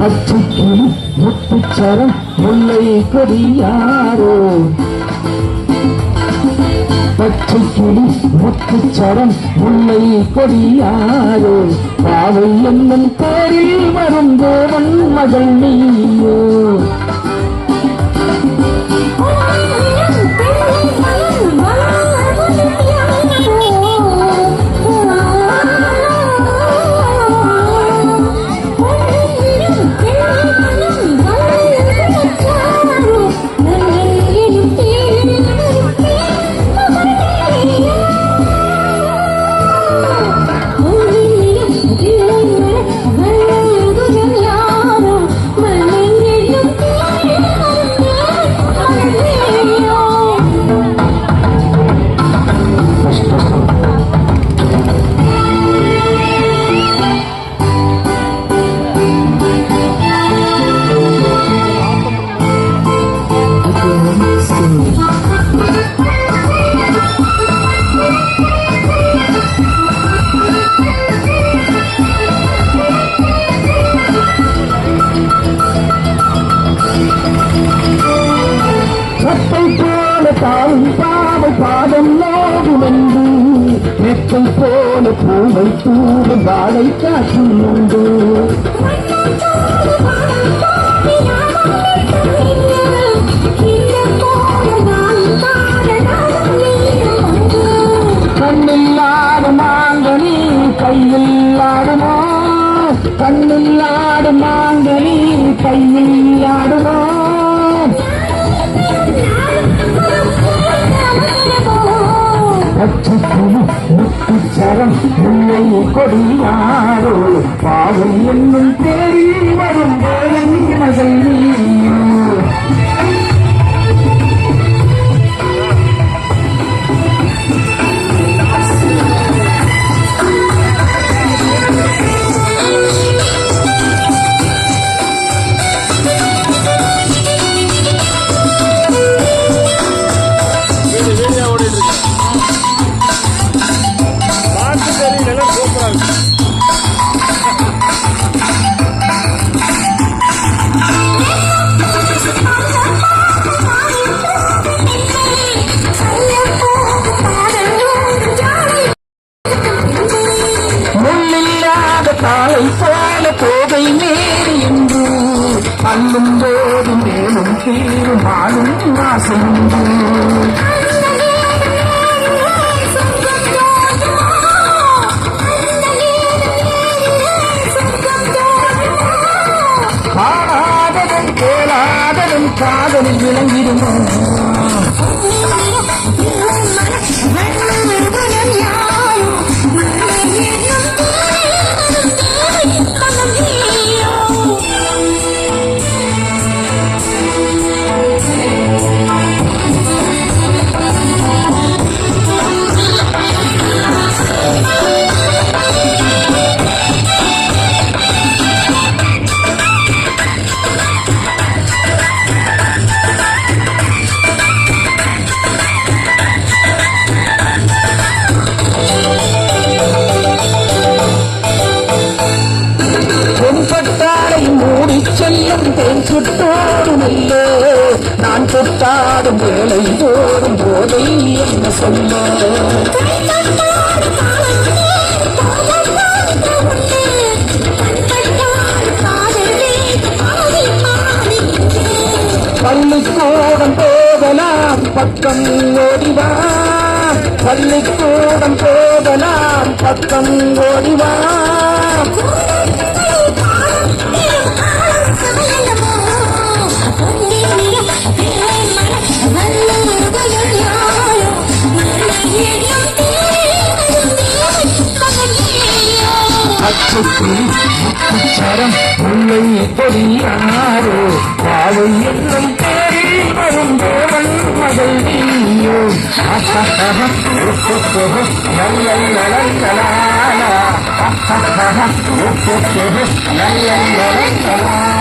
பச்சைக்கிளி முத்துச்சரம் முல்லை கொடியாரோ பச்சைக்கிளி முத்துச்சரம் முல்லை கொடியாரோ பாவை என்னும் பேரில் வரும் தேவன் மகள் நீயோ தாவும் பாவை பாதம் நோகுமென்று நெற்றை போல பூவை தூவும் வாழை காற்றும் உண்டு கண்ணில்லாத மாங்கனி கையில் ஆடுமோ கண்ணில்லாத மாங்கனி கையில் ஆடுமோ பச்சைக்கிளி முத்துச்சரம் முல்லை கொடியாரோ பாவை என்னும் பேரில் வரும் வேளன் மகள் நீயோ காலை போல கோதை மேறி என்று அல்லும் போது மேலும் தீரும் ஆளும் ஆசைந்து காணாததும் கேளாததும் காதலில் விளங்கிடுமோ செல்லும் தேன் சுட்டோடும் இல்லே நான் தொட்டாடும் வேலை போடும் போதை என்ன சொல்ல பள்ளிக்கூடம் போகலாம் பக்கம் ஓடிவா பள்ளிக்கூடம் போகலாம் பக்கம் ஓடிவா பச்சைக்கிளி முத்துச்சரம் முல்லை கொடியாரோ பாவை என்னும் பேரில் வரும் தேவன் மகள் நீயோ நல்ல